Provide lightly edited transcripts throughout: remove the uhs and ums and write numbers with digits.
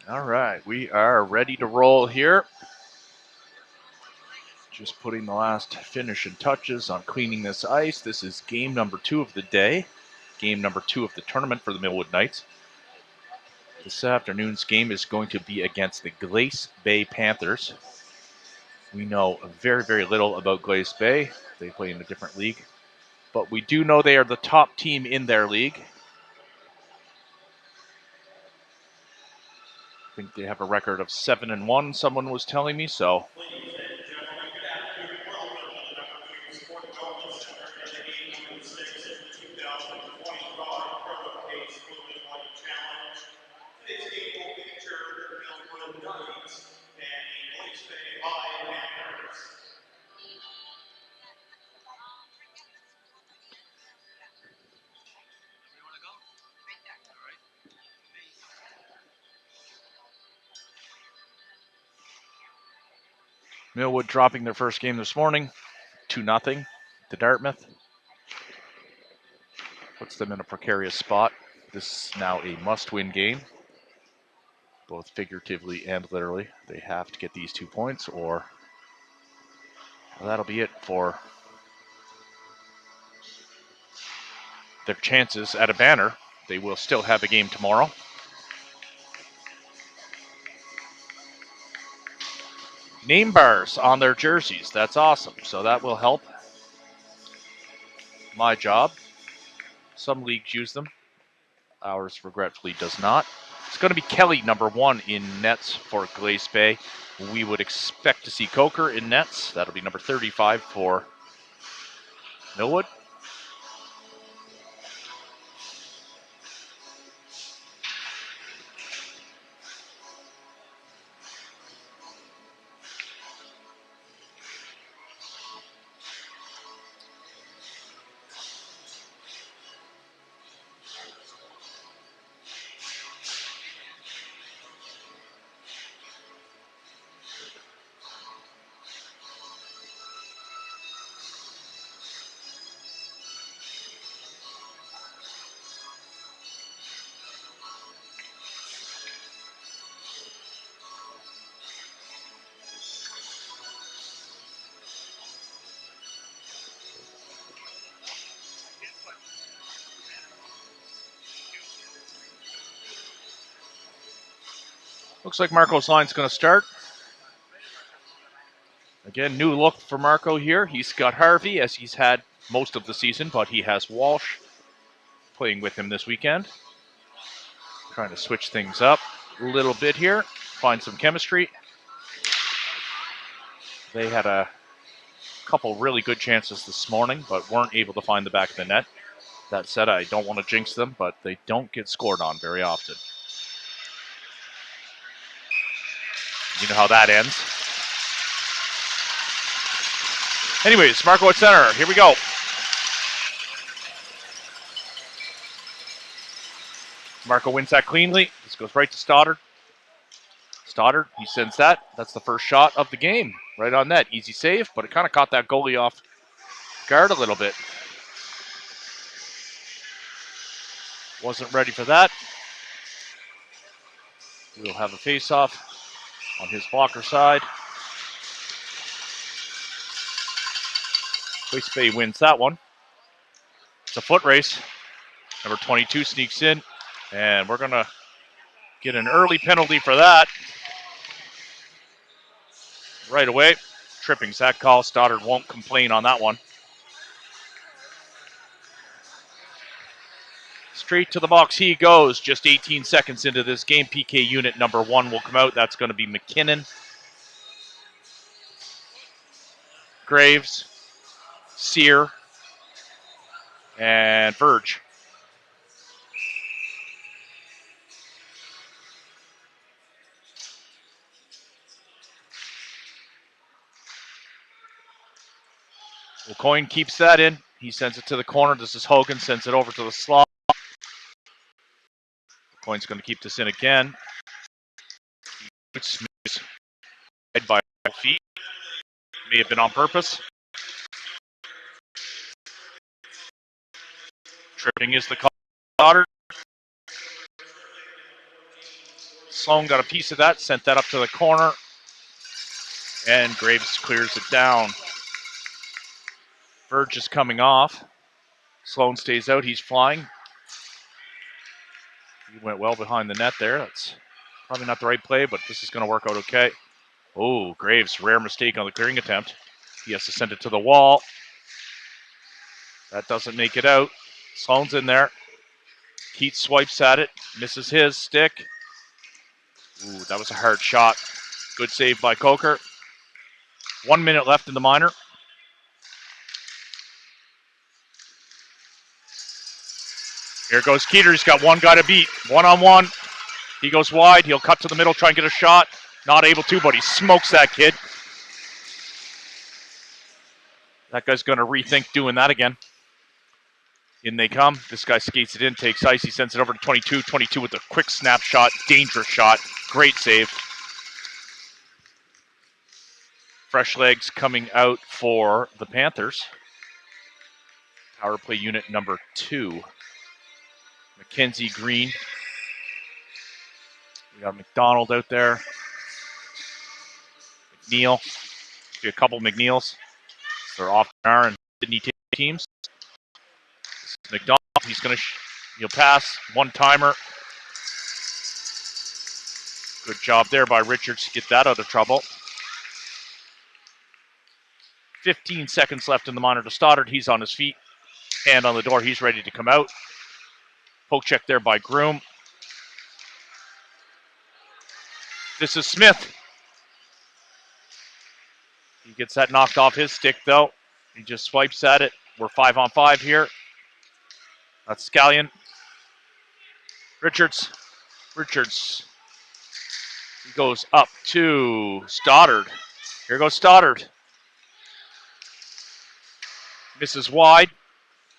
All right, we are ready to roll here. Just putting the last finishing touches on cleaning this ice. This is game number 2 of the day, game number 2 of the tournament for the Millwood Knights. This afternoon's game is going to be against the Glace Bay Panthers. We know very, very little about Glace Bay. They play in a different league, but we do know they are the top team in their league. I think they have a record of 7-1, someone was telling me, so. Millwood dropping their first game this morning, 2-0 to Dartmouth. Puts them in a precarious spot. This is now a must-win game, both figuratively and literally. They have to get these 2 points, or that'll be it for their chances at a banner. They will still have a game tomorrow. Name bars on their jerseys. That's awesome. So that will help my job. Some leagues use them. Ours regretfully does not. It's going to be Kelly, number 1 in nets for Glace Bay. We would expect to see Coker in nets. That'll be number 35 for Millwood. Looks like Marco's line's going to start. Again, new look for Marco here. He's got Harvey, as he's had most of the season, but he has Walsh playing with him this weekend. Trying to switch things up a little bit here, find some chemistry. They had a couple really good chances this morning, but weren't able to find the back of the net. That said, I don't want to jinx them, but they don't get scored on very often. You know how that ends. Anyways, Marco at center. Here we go. Marco wins that cleanly. This goes right to Stoddard. Stoddard, he sends that. That's the first shot of the game. Right on net. Easy save, but it kind of caught that goalie off guard a little bit. Wasn't ready for that. We'll have a face-off on his blocker side. Glace Bay wins that one. It's a foot race. Number 22 sneaks in, and we're going to get an early penalty for that. Right away. Tripping's that call. Stoddard won't complain on that one. Straight to the box he goes. Just 18 seconds into this game. PK unit number 1 will come out. That's going to be McKinnon. Graves. Sear. And Verge. Coyne keeps that in. He sends it to the corner. This is Hogan. Sends it over to the slot. Coyne's going to keep this in again. It's by feet. May have been on purpose. Tripping is the call. Stoddard. Sloan got a piece of that, sent that up to the corner, and Graves clears it down. Verge is coming off. Sloan stays out. He's flying. He went well behind the net there. That's probably not the right play, but this is going to work out okay. Oh, Graves, rare mistake on the clearing attempt. He has to send it to the wall. That doesn't make it out. Sloan's in there. Keats swipes at it, misses his stick. Ooh, that was a hard shot. Good save by Coker. 1 minute left in the minor. Here goes Keeter. He's got one guy to beat. One-on-one. He goes wide. He'll cut to the middle, try and get a shot. Not able to, but he smokes that kid. That guy's going to rethink doing that again. In they come. This guy skates it in, takes ice. He sends it over to 22. 22 with a quick snapshot. Dangerous shot. Great save. Fresh legs coming out for the Panthers. Power play unit number 2. Mackenzie Green. We got McDonald out there. McNeil. A couple McNeils. They're off our and Sydney teams. McDonald, he'll pass. One-timer. Good job there by Richards to get that out of trouble. 15 seconds left in the minor to Stoddard. He's on his feet. Hand on the door. He's ready to come out. Poke check there by Groom. This is Smith. He gets that knocked off his stick, though. He just swipes at it. We're 5-on-5 here. That's Scallion. Richards. He goes up to Stoddard. Here goes Stoddard. Misses wide.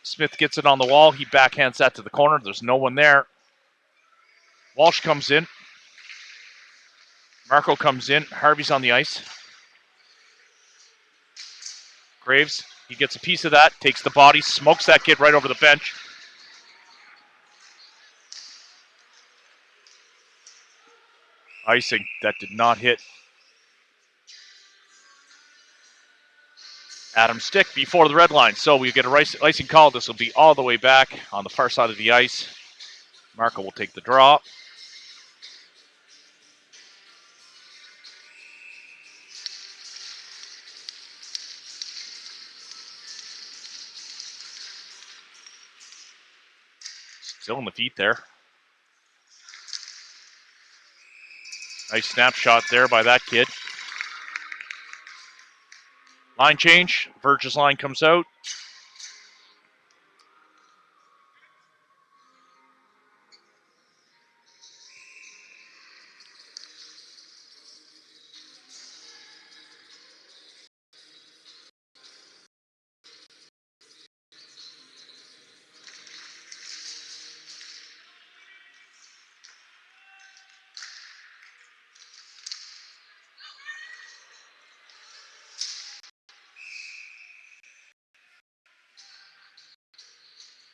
Smith gets it on the wall. He backhands that to the corner. There's no one there. Walsh comes in. Marco comes in. Harvey's on the ice. Graves, he gets a piece of that, takes the body, smokes that kid right over the bench. Icing, that did not hit Adam's stick before the red line. So we get a icing call. This will be all the way back on the far side of the ice. Marco will take the draw. Still in the feet there. Nice snapshot there by that kid. Line change. Verge's line comes out.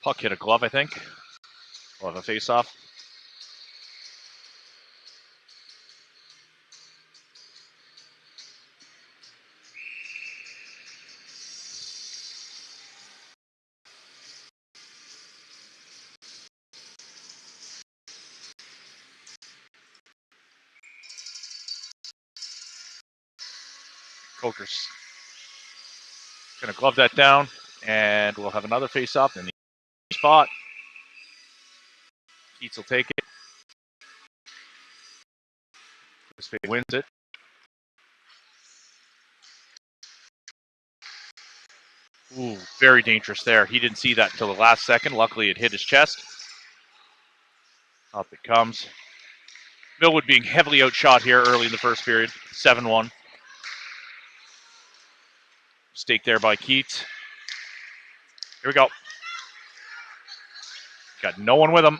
Puck hit a glove, I think. We'll have a face-off. Coker's going to glove that down, and we'll have another face-off in the spot. Keats will take it. Glace Bay wins it. Ooh, very dangerous there. He didn't see that until the last second. Luckily, it hit his chest. Up it comes. Millwood being heavily outshot here early in the first period. 7-1. Mistake there by Keats. Here we go. Got no one with him.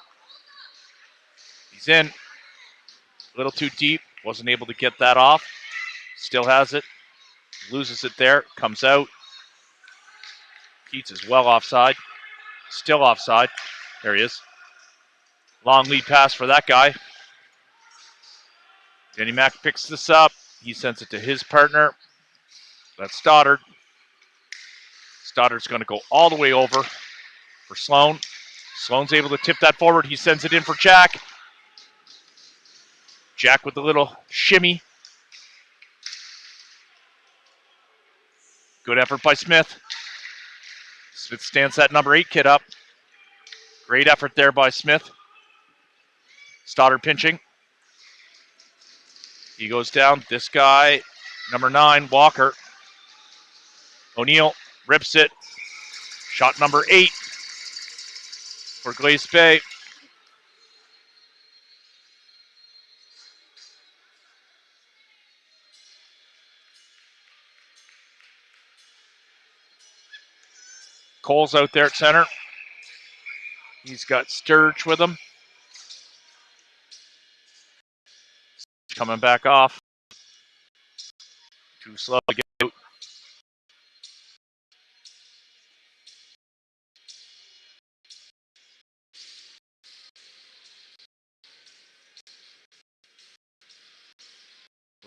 He's in. A little too deep. Wasn't able to get that off. Still has it. Loses it there. Comes out. Keats is well offside. Still offside. There he is. Long lead pass for that guy. Danny Mack picks this up. He sends it to his partner. That's Stoddard. Stoddard's going to go all the way over for Sloan. Sloan's able to tip that forward. He sends it in for Jack. Jack with the little shimmy. Good effort by Smith. Smith stands that number 8 kid up. Great effort there by Smith. Stoddard pinching. He goes down. This guy, number 9, Walker. O'Neill rips it. Shot number 8 for Glace Bay. Cole's out there at center. He's got Sturge with him. Coming back off. Too slow to get out.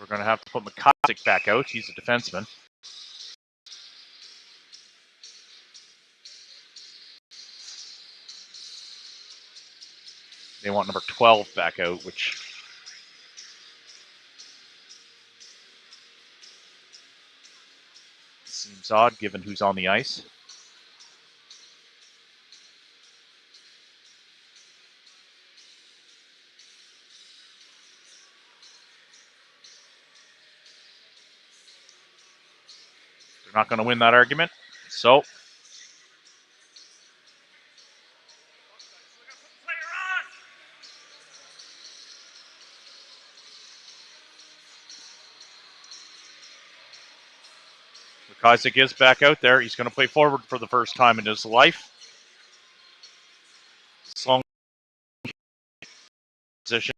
We're going to have to put McCossack back out. He's a defenseman. They want number 12 back out, which seems odd given who's on the ice. They're not going to win that argument. So McCossack is back out there. He's going to play forward for the first time in his life. Sloan position.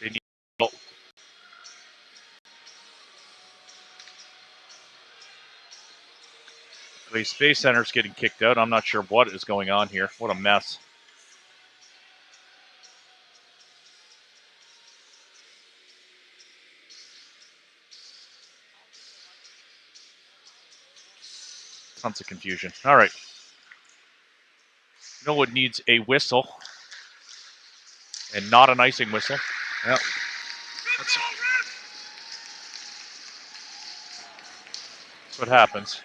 They need the Space Center's getting kicked out. I'm not sure what is going on here. What a mess. Tons of confusion. All right. Millwood needs a whistle. And not an icing whistle. Yep. That's what happens.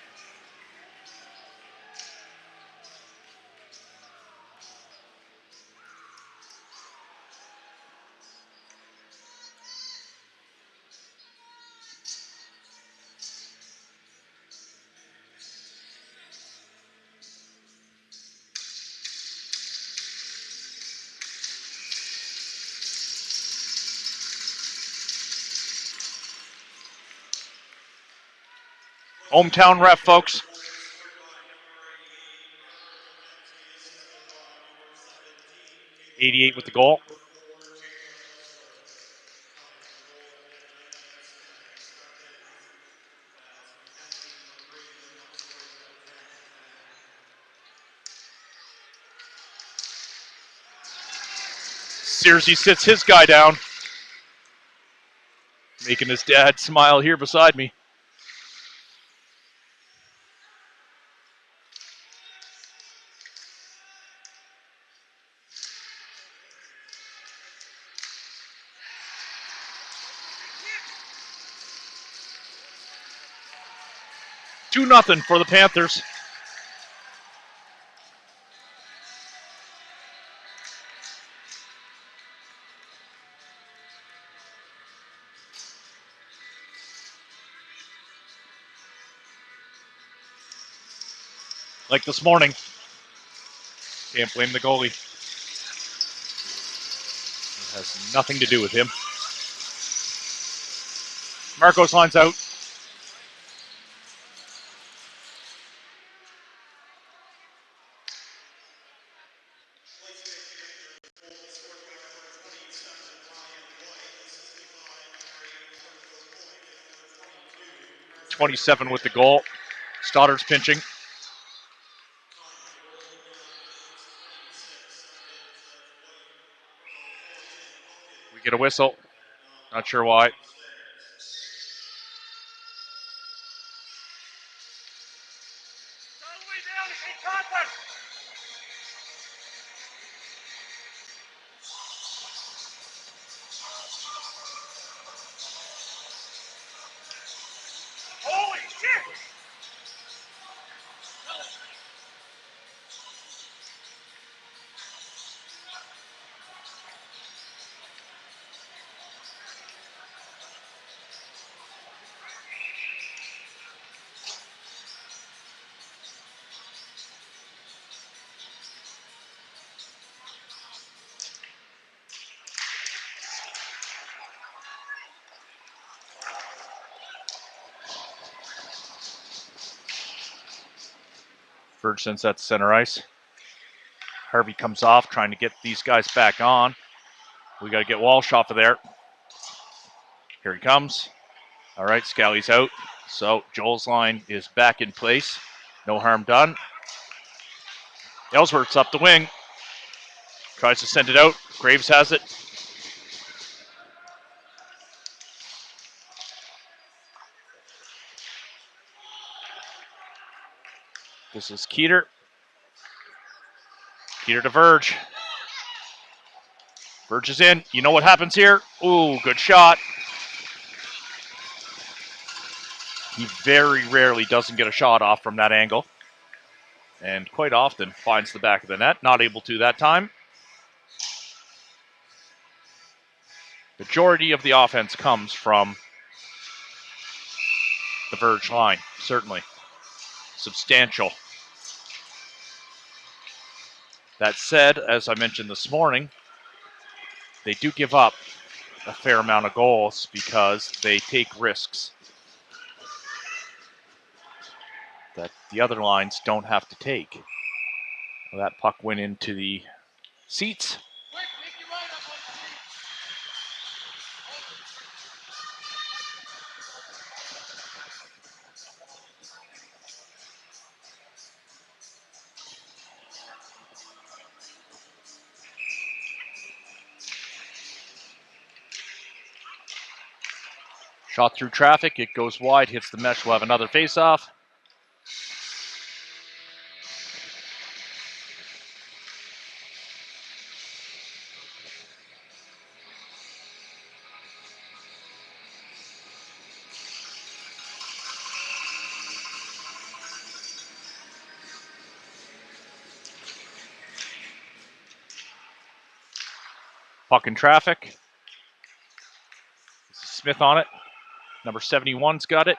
Hometown ref, folks. '88 with the goal. Searcy sits his guy down. Making his dad smile here beside me. Two nothing for the Panthers. Like this morning. Can't blame the goalie. It has nothing to do with him. Marcos lines out. .27 with the goal. Stoddard's pinching. Get a whistle. Not sure why. Holy shit! Verge sends that to center ice. Harvey comes off, trying to get these guys back on. We got to get Walsh off of there. Here he comes. All right, Scally's out. So Joel's line is back in place. No harm done. Ellsworth's up the wing. Tries to send it out. Graves has it. This is Keeter. Keeter to Verge. Verge is in. You know what happens here? Ooh, good shot. He very rarely doesn't get a shot off from that angle. And quite often finds the back of the net. Not able to that time. Majority of the offense comes from the Verge line, certainly. Substantial. That said, as I mentioned this morning, they do give up a fair amount of goals because they take risks that the other lines don't have to take. Well, that puck went into the seats. Shot through traffic, it goes wide, hits the mesh, we'll have another face-off. Puck in traffic. This is Smith on it. Number 71's got it.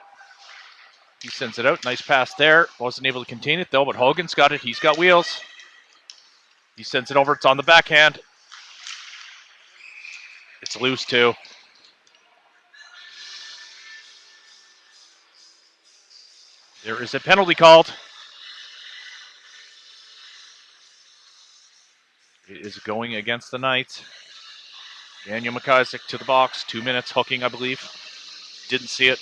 He sends it out. Nice pass there. Wasn't able to contain it though, but Hogan's got it. He's got wheels. He sends it over. It's on the backhand. It's loose too. There is a penalty called. It is going against the Knights. Daniel McIsaac to the box. 2 minutes hooking, I believe. Didn't see it.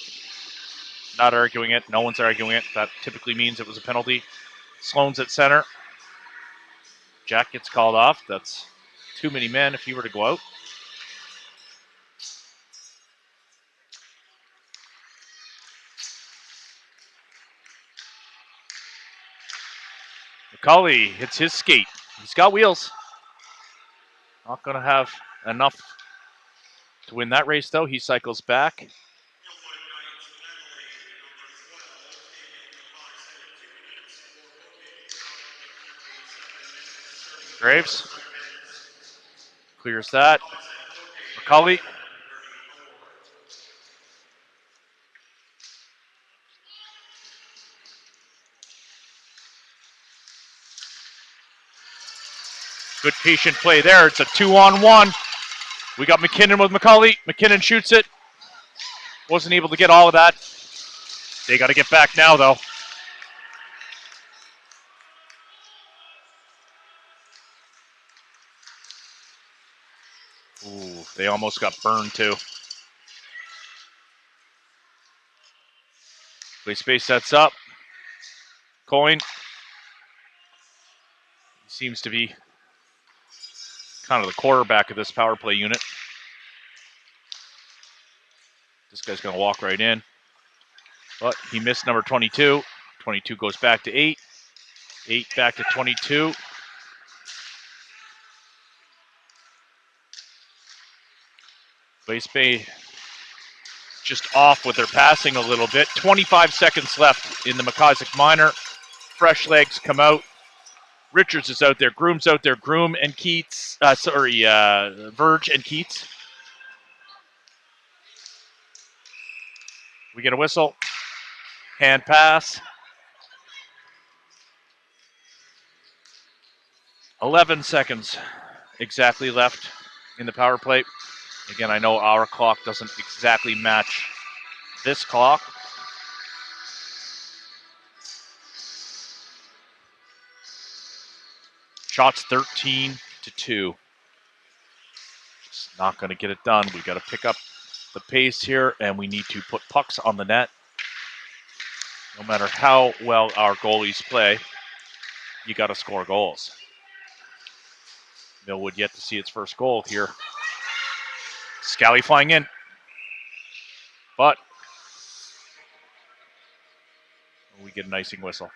Not arguing it. No one's arguing it. That typically means it was a penalty. Sloan's at center. Jack gets called off. That's too many men if he were to go out. McCauley hits his skate. He's got wheels. Not going to have enough to win that race, though. He cycles back. Graves clears that. McCauley. Good patient play there. It's a 2-on-1. We got McKinnon with McCauley. McKinnon shoots it. Wasn't able to get all of that. They got to get back now, though. Ooh, they almost got burned, too. Glace Bay sets up. Coin. He seems to be kind of the quarterback of this power play unit. This guy's going to walk right in. But he missed number 22. 22 goes back to 8. 8 back to 22. Glace Bay just off with their passing a little bit. 25 seconds left in the McIsaac Minor. Fresh legs come out. Richards is out there. Groom's out there. Groom and Keats. Verge and Keats. We get a whistle. Hand pass. 11 seconds exactly left in the power play. Again, I know our clock doesn't exactly match this clock. Shots 13-2. Just not going to get it done. We've got to pick up the pace here, and we need to put pucks on the net. No matter how well our goalies play, you got to score goals. Millwood yet to see its first goal here. Scally flying in. But we get an icing whistle.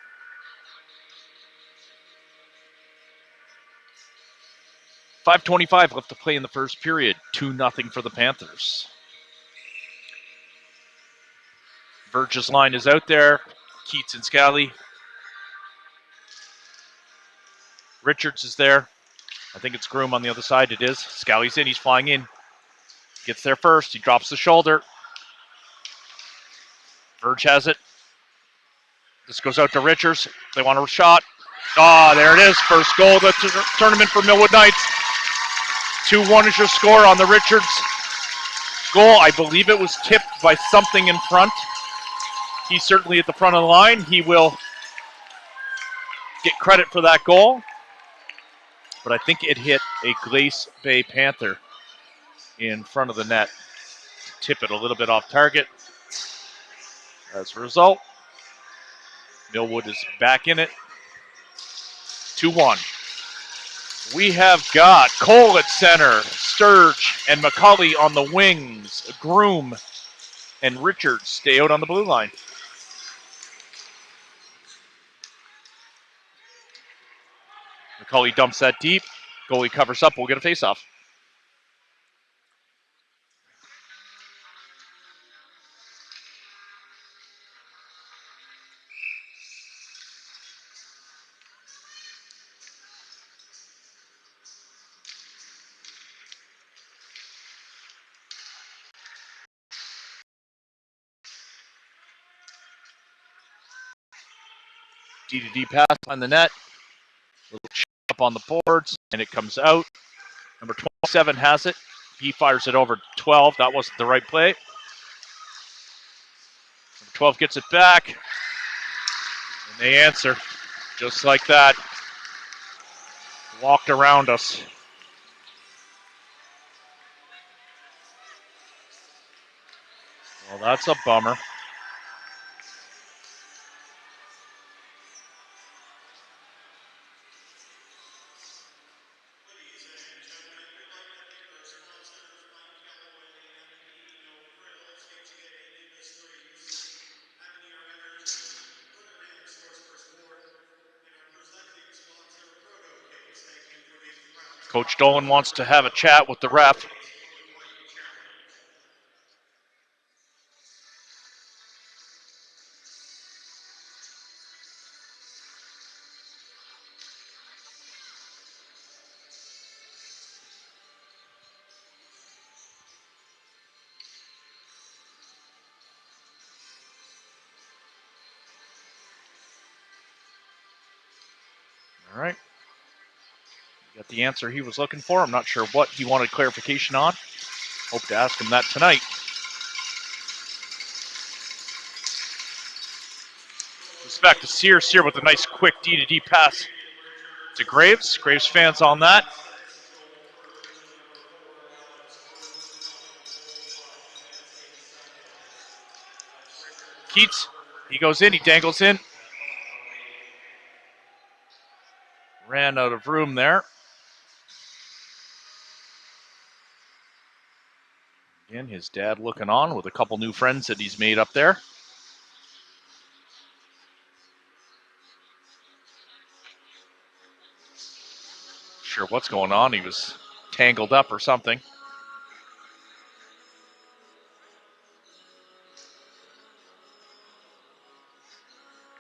.5:25 left to play in the first period. 2-0 for the Panthers. Verge's line is out there. Keats and Scally. Richards is there. I think it's Groom on the other side. It is. Scally's in. He's flying in. Gets there first. He drops the shoulder. Verge has it. This goes out to Richards. They want a shot. There it is. First goal of the tournament for Millwood Knights. 2-1 is your score on the Richards goal. I believe it was tipped by something in front. He's certainly at the front of the line. He will get credit for that goal. But I think it hit a Glace Bay Panther in front of the net. Tip it a little bit off target. As a result, Millwood is back in it. 2-1. We have got Cole at center, Sturge and McCulley on the wings. Groom and Richards stay out on the blue line. McCulley dumps that deep. Goalie covers up. We'll get a face-off. D-to-D pass on the net. Little chip up on the boards, and it comes out. Number 27 has it. He fires it over 12. That wasn't the right play. Number 12 gets it back. And they answer. Just like that. Walked around us. Well, that's a bummer. Coach Dolan wants to have a chat with the ref. All right. Got the answer he was looking for. I'm not sure what he wanted clarification on. Hope to ask him that tonight. It's back to Sear. Sear with a nice quick D-to-D pass to Graves. Graves fans on that. Keats, he goes in, he dangles in. Ran out of room there. Again, his dad looking on with a couple new friends that he's made up there. Sure what's going on. He was tangled up or something.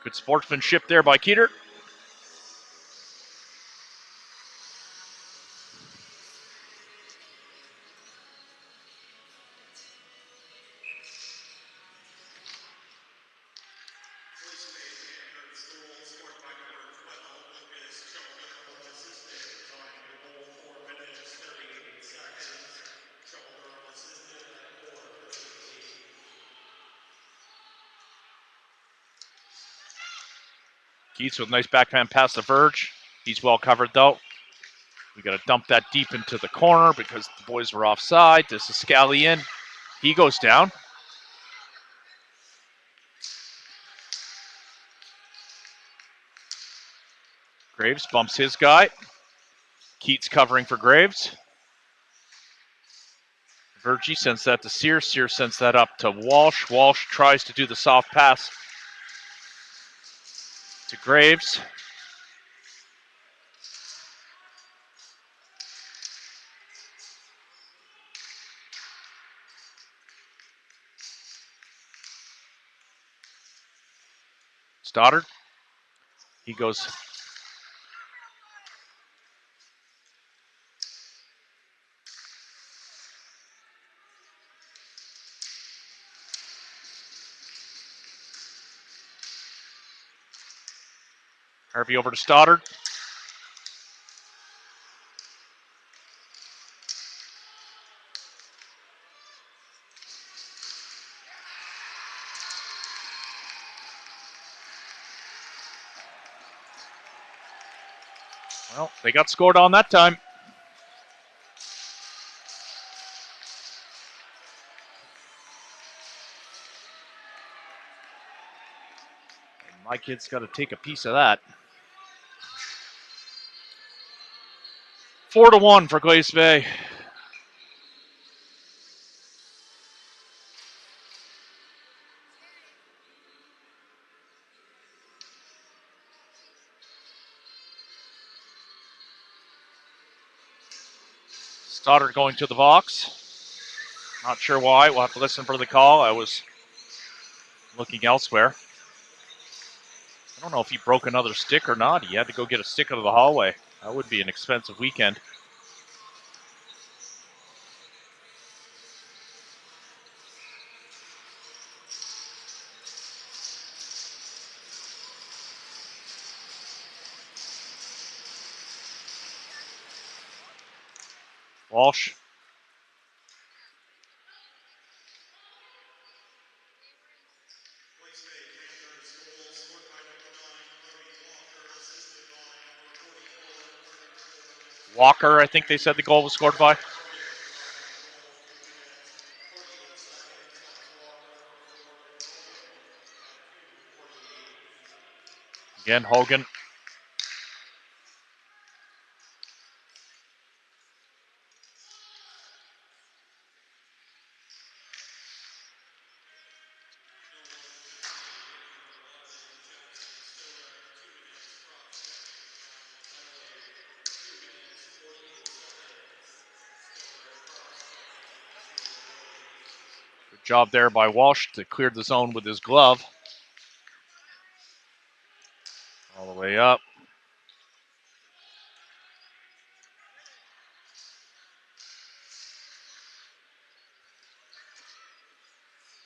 Good sportsmanship there by Keeter. Keats with a nice backhand pass to Verge. He's well covered though. We got to dump that deep into the corner because the boys were offside. This is Scally in. He goes down. Graves bumps his guy. Keats covering for Graves. Verge sends that to Sears. Sears sends that up to Walsh. Walsh tries to do the soft pass to Graves. Stoddard. He goes. Harvey over to Stoddard. Well, they got scored on that time. And my kid's got to take a piece of that. 4-1 for Glace Bay. Stoddard going to the box. Not sure why. We'll have to listen for the call. I was looking elsewhere. I don't know if he broke another stick or not. He had to go get a stick out of the hallway. That would be an expensive weekend. Walsh. Walker, I think they said the goal was scored by. Again, Hogan. Good job there by Walsh to clear the zone with his glove. All the way up.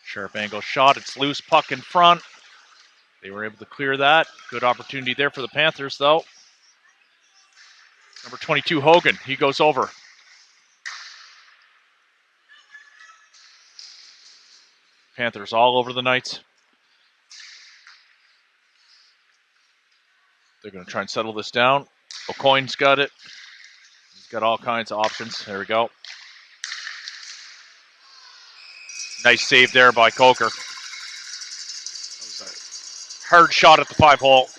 Sharp angle shot. It's loose. Puck in front. They were able to clear that. Good opportunity there for the Panthers, though. Number 22, Hogan. He goes over. Panthers all over the Knights. They're going to try and settle this down. O'Coin's got it. He's got all kinds of options. There we go. Nice save there by Coker. That was a hard shot at the 5-hole.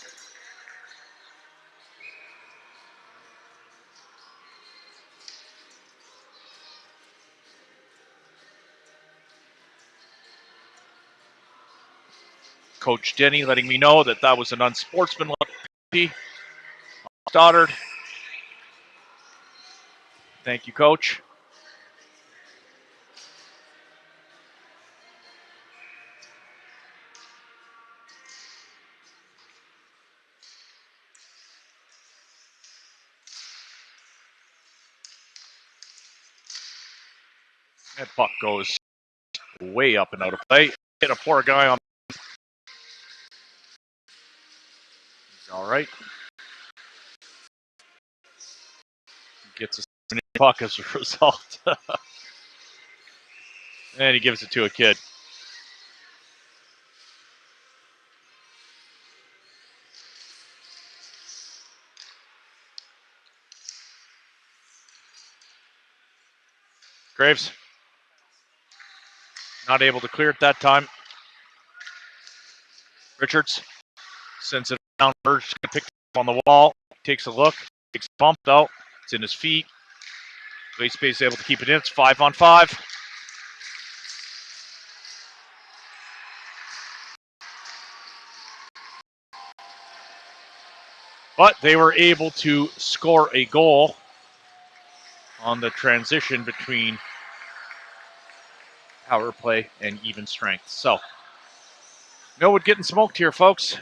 Coach Denny letting me know that was an unsportsmanlike penalty. Stoddard. Thank you, Coach. That puck goes way up and out of play. Hit a poor guy on. He's all right. Gets a puck as a result. And he gives it to a kid. Graves not able to clear it that time. Richards sends it down. Burge picks it up on the wall. Takes a look. Takes a bump out. It's in his feet. Glace Bay is able to keep it in. It's 5-on-5. But they were able to score a goal on the transition between power play and even strength. So, Millwood getting smoked here, folks.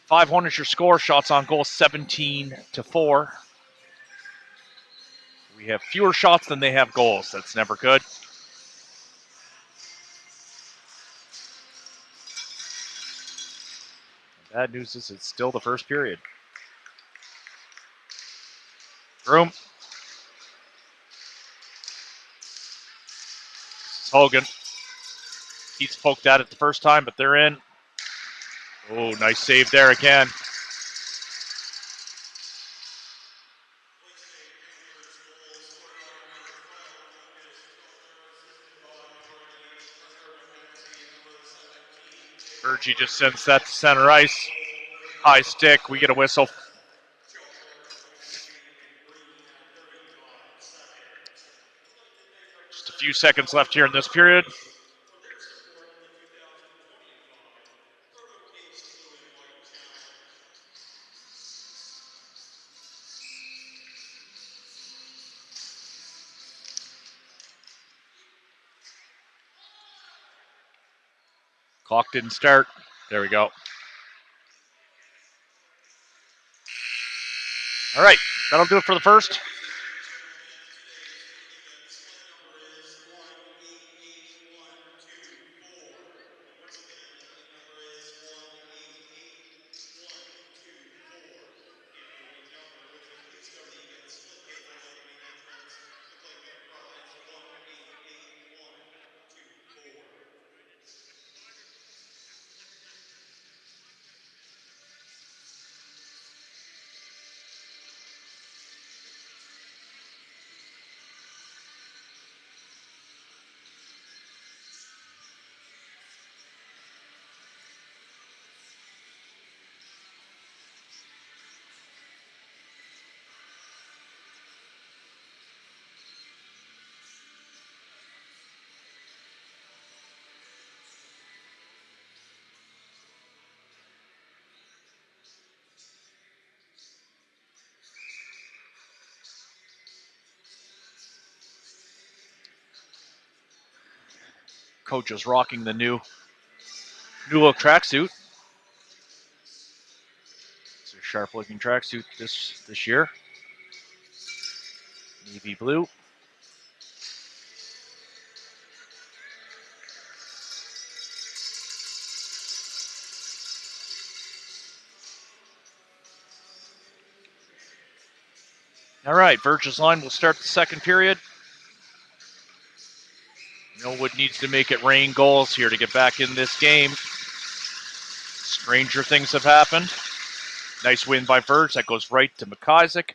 5-1 is your score. Shots on goal 17-4. We have fewer shots than they have goals. That's never good. The bad news is it's still the first period. Groom. This is Hogan. He's poked at it the first time, but they're in. Oh, nice save there again. Virgie just sends that to center ice. High stick. We get a whistle. Just a few seconds left here in this period. Clock didn't start. There we go. All right, that'll do it for the first. Coach is rocking the new look tracksuit. It's a sharp-looking tracksuit this year. Navy blue. All right, Birch's line will start the second period. Millwood needs to make it rain goals here to get back in this game. Stranger things have happened. Nice win by Verge. That goes right to McIsaac.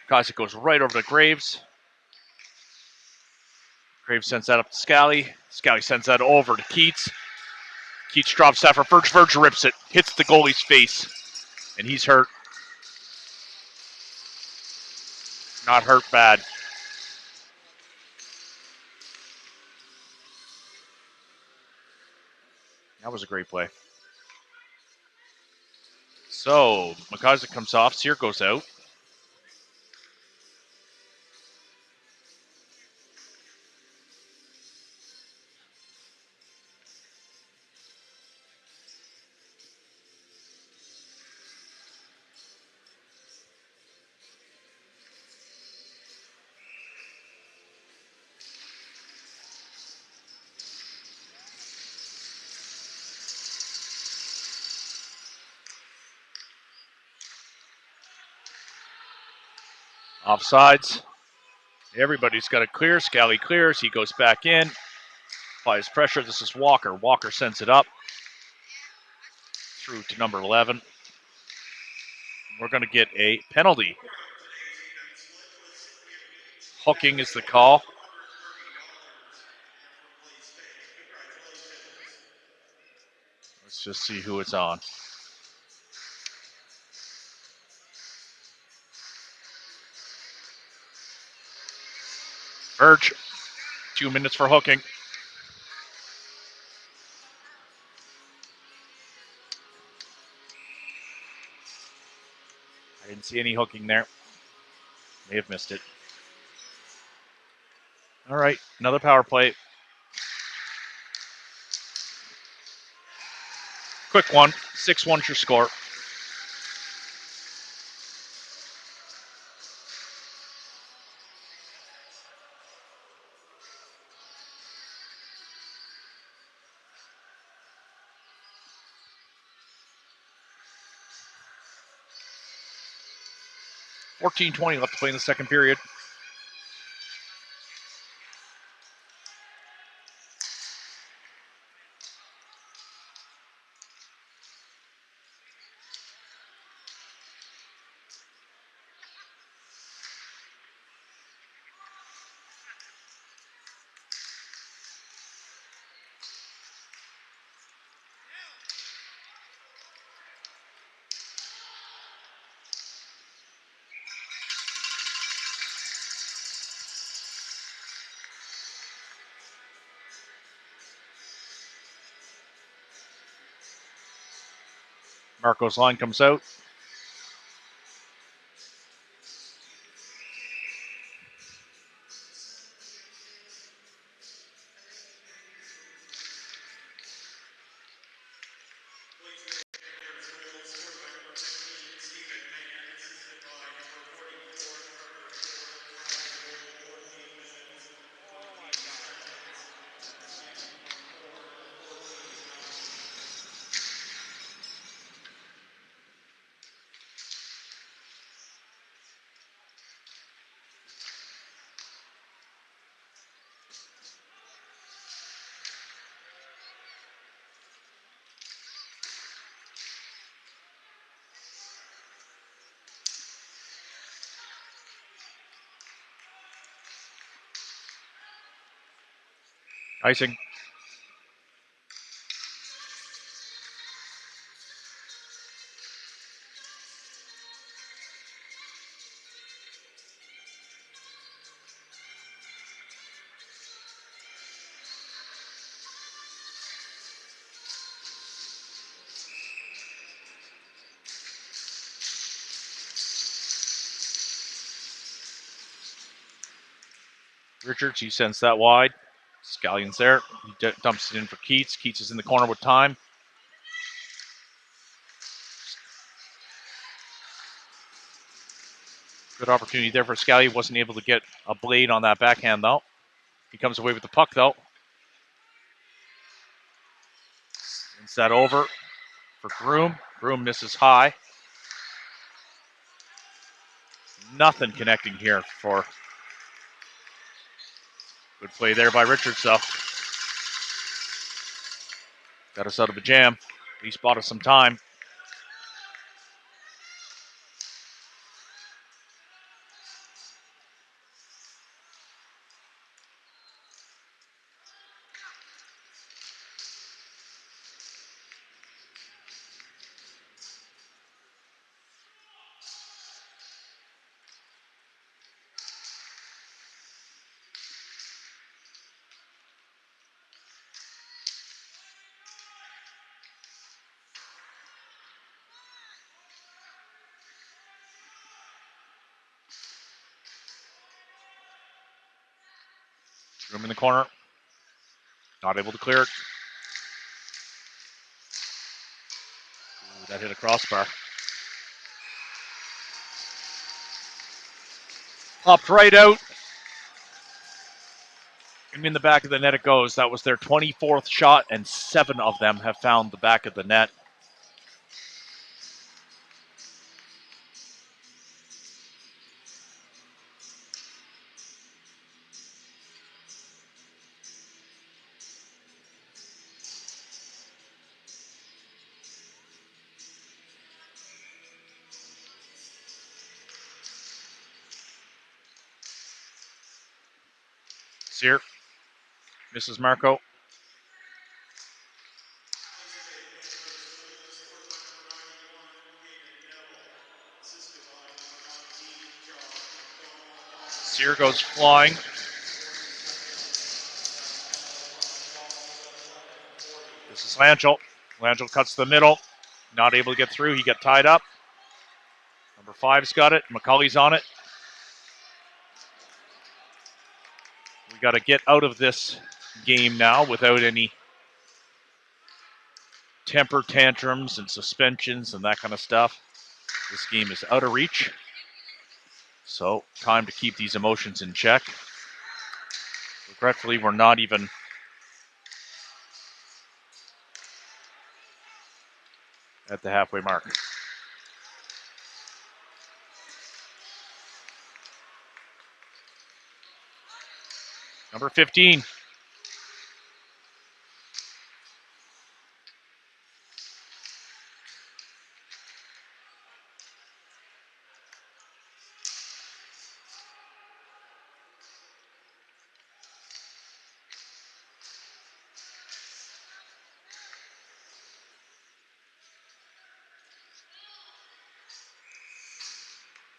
McIsaac goes right over to Graves. Graves sends that up to Scally. Scally sends that over to Keats. Keats drops that for Verge. Verge rips it. Hits the goalie's face. And he's hurt. Not hurt bad. That was a great play. So, McIsaac comes off. Sear goes out. Offsides. Everybody's got to clear. Scally clears. He goes back in. Applies pressure. This is Walker. Walker sends it up. Through to number 11. We're going to get a penalty. Hooking is the call. Let's just see who it's on. Urge. 2 minutes for hooking. I didn't see any hooking there. May have missed it. All right, another power play. Quick one. 6-1's your score. $14:20 left to play in the second period. Marco's line comes out. Icing. Richards, he sends that wide. Scallion's there. He dumps it in for Keats. Keats is in the corner with time. Good opportunity there for Scally. Wasn't able to get a blade on that backhand, though. He comes away with the puck, though. Sends that over for Groom. Groom misses high. Nothing connecting here for good play there by Richards, though. Got us out of a jam. At least bought us some time. Room in the corner. Not able to clear it. Ooh, that hit a crossbar. Popped right out. And in the back of the net it goes. That was their 24th shot, and 7 of them have found the back of the net. Sear misses Marco. Sear goes flying. This is Langell. Langell cuts the middle. Not able to get through. He got tied up. Number 5's got it. McCauley's on it. We got to get out of this game now without any temper tantrums and suspensions and that kind of stuff. This game is out of reach. So, time to keep these emotions in check. Regretfully, we're not even at the halfway mark. Number 15.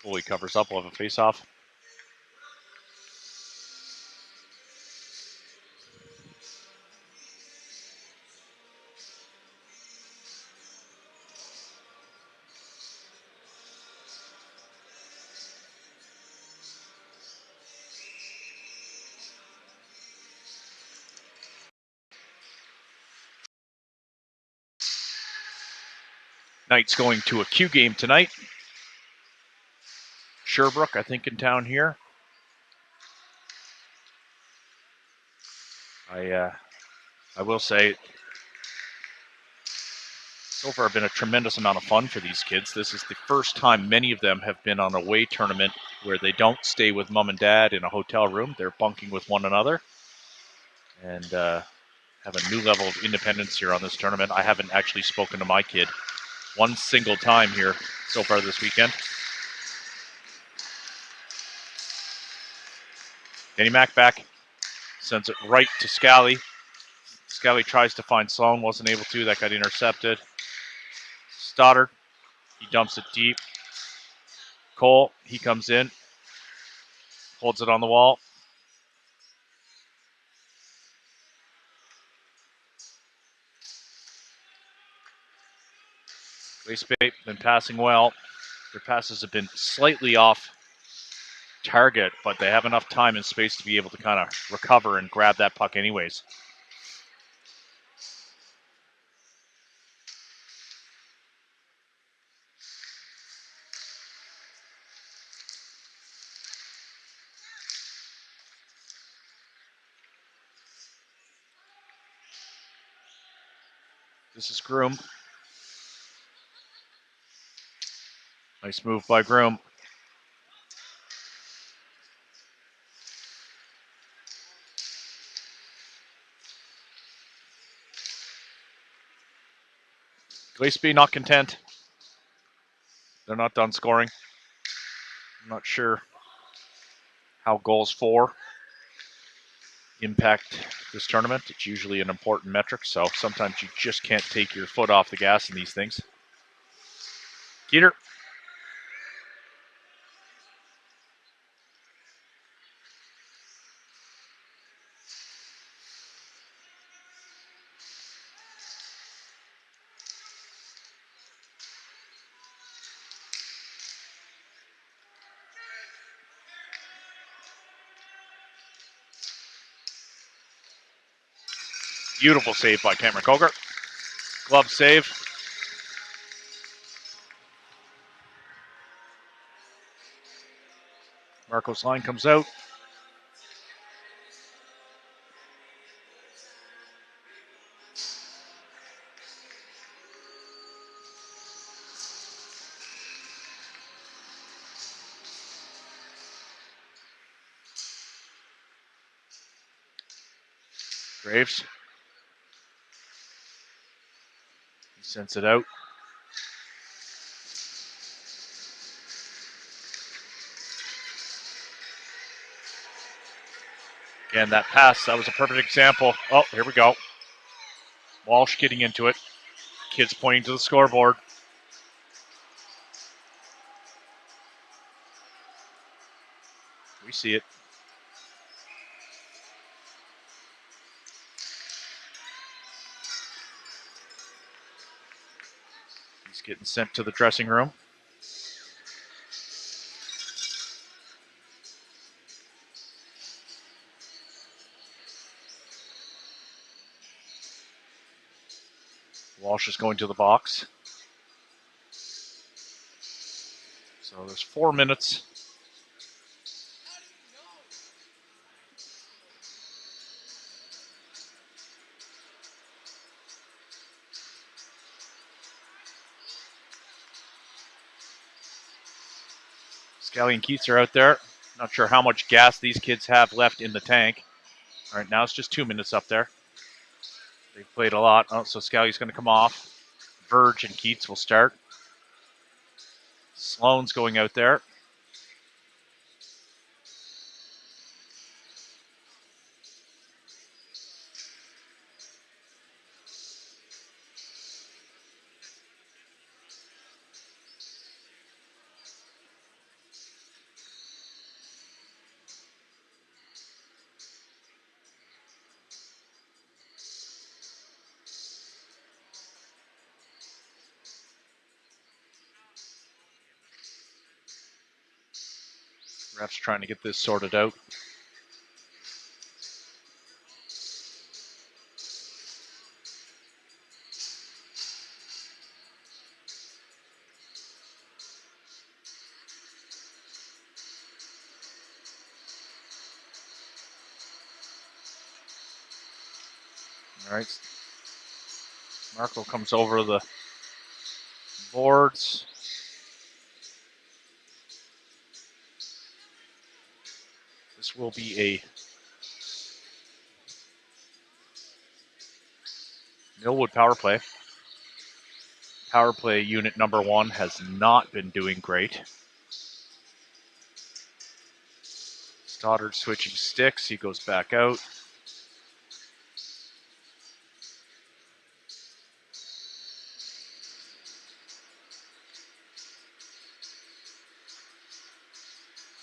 Foley covers up. We'll have a face-off. Knights going to a Q game tonight. Sherbrooke, I think, in town here. I will say, so far been a tremendous amount of fun for these kids. This is the first time many of them have been on a away tournament where they don't stay with mom and dad in a hotel room. They're bunking with one another and have a new level of independence here on this tournament. I haven't actually spoken to my kid one single time here so far this weekend. Danny Mack back. Sends it right to Scally. Scally tries to find Sloan. Wasn't able to. That got intercepted. Stoddard. He dumps it deep. Cole. He comes in. Holds it on the wall. Glace Bay been passing well. Their passes have been slightly off target, but they have enough time and space to be able to kind of recover and grab that puck anyways. This is Groom. Nice move by Groom. Glace Bay not content. They're not done scoring. I'm not sure how goals for impact this tournament. It's usually an important metric, so sometimes you just can't take your foot off the gas in these things. Keeter. Beautiful save by Cameron Koger. Glove save. Marco's line comes out. Graves. He sends it out. Again, that pass, that was a perfect example. Oh, here we go. Walsh getting into it. Kids pointing to the scoreboard. We see it. He's getting sent to the dressing room. Walsh is going to the box. So there's 4 minutes. Scally and Keats are out there. Not sure how much gas these kids have left in the tank. All right, now it's just 2 minutes up there. They've played a lot. Oh, so Scally's going to come off. Verge and Keats will start. Sloan's going out there. Ref's trying to get this sorted out. All right. Marco comes over the boards. This will be a Millwood power play. Power play unit number 1 has not been doing great. Stoddard switching sticks. He goes back out.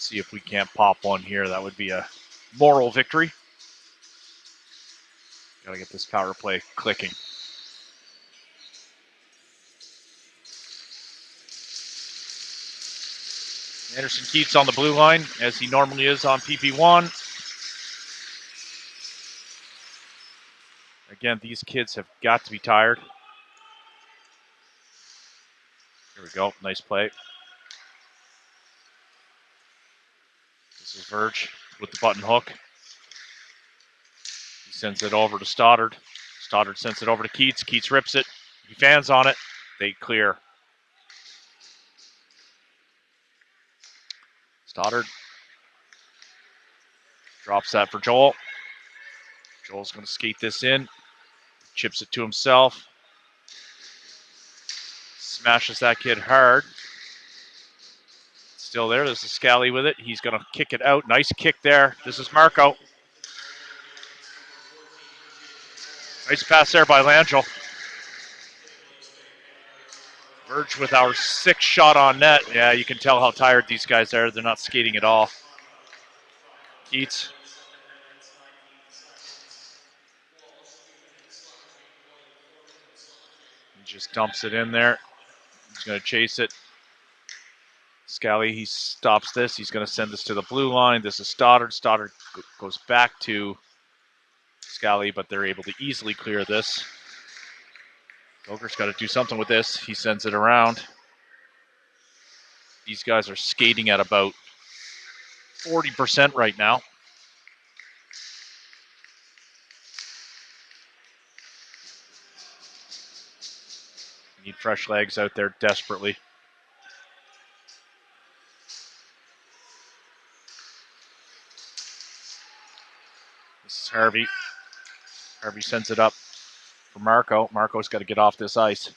See if we can't pop one here. That would be a moral victory. Got to get this power play clicking. Anderson Keats on the blue line, as he normally is on PP1. Again, these kids have got to be tired. Here we go. Nice play. This is Verge with the button hook. He sends it over to Stoddard. Stoddard sends it over to Keats. Keats rips it. He fans on it. They clear. Stoddard drops that for Joel. Joel's going to skate this in. Chips it to himself. Smashes that kid hard. Still there. There's a Scally with it. He's going to kick it out. Nice kick there. This is Marco. Nice pass there by Langell. Verge with our 6th shot on net. Yeah, you can tell how tired these guys are. They're not skating at all. Keats. He just dumps it in there. He's going to chase it. Scally, he stops this. He's going to send this to the blue line. This is Stoddard. Stoddard goes back to Scally, but they're able to easily clear this. Goger's got to do something with this. He sends it around. These guys are skating at about 40% right now. Need fresh legs out there desperately. This is Harvey. Harvey sends it up for Marco. Marco's got to get off this ice.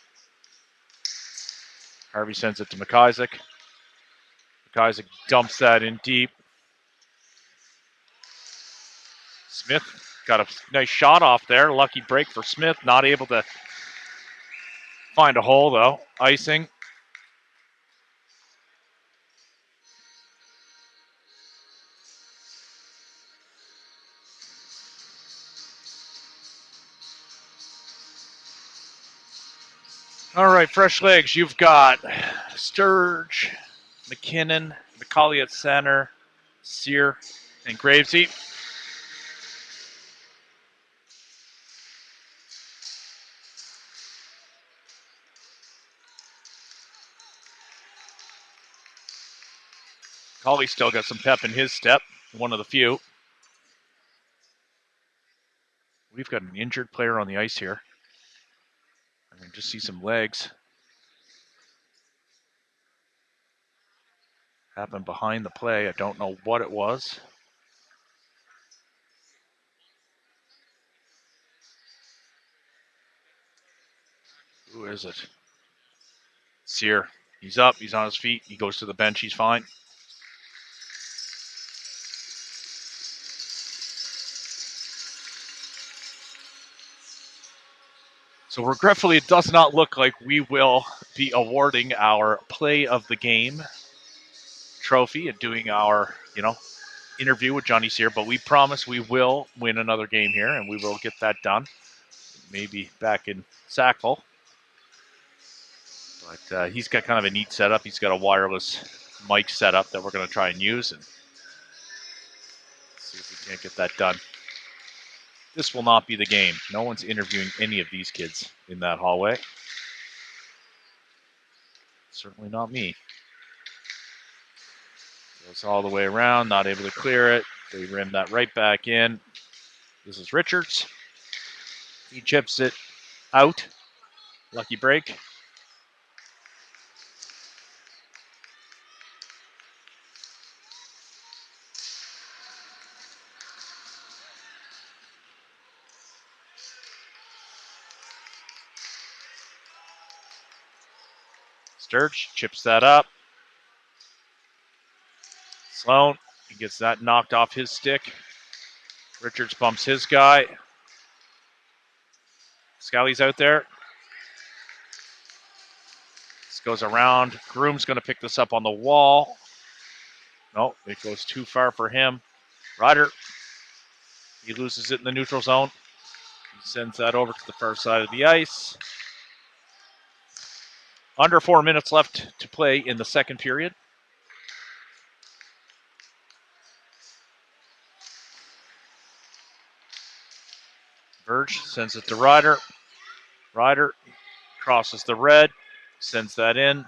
Harvey sends it to McIsaac. McIsaac dumps that in deep. Smith got a nice shot off there. Lucky break for Smith. Not able to find a hole, though. Icing. All right, fresh legs. You've got Sturge, McKinnon, McCauley at center, Sear, and Gravesy. McCauley still got some pep in his step. One of the few. We've got an injured player on the ice here. I can just see some legs. Happened behind the play. I don't know what it was. Who is it? Sear. He's up. He's on his feet. He goes to the bench. He's fine. So regretfully, it does not look like we will be awarding our play of the game trophy and doing our, interview with Johnny Sear, but we promise we will win another game here, and we will get that done. Maybe back in Sackville. But he's got kind of a neat setup. He's got a wireless mic setup that we're going to try and use and see if we can't get that done. This will not be the game. No one's interviewing any of these kids in that hallway. Certainly not me. Goes all the way around, not able to clear it. They rim that right back in. This is Richards. He chips it out. Lucky break. Sturge chips that up. Sloan, he gets that knocked off his stick. Richards bumps his guy. Scally's out there. This goes around. Groom's going to pick this up on the wall. No, it goes too far for him. Ryder, he loses it in the neutral zone. He sends that over to the far side of the ice. Under 4 minutes left to play in the second period. Verge sends it to Ryder. Ryder crosses the red, sends that in.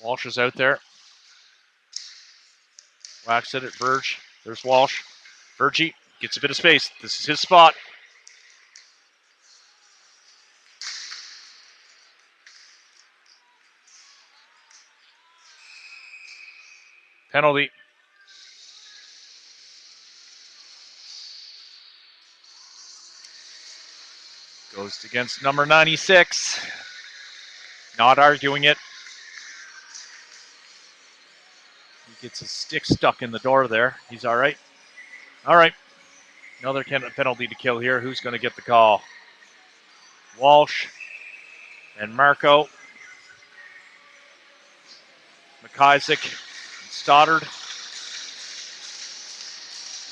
Walsh is out there. Whacks it at Verge. There's Walsh. Vergie gets a bit of space. This is his spot. Penalty. Goes against number 96. Not arguing it. He gets his stick stuck in the door there. He's all right. All right. Another penalty to kill here. Who's going to get the call? Walsh and Marco. McIsaac and Stoddard.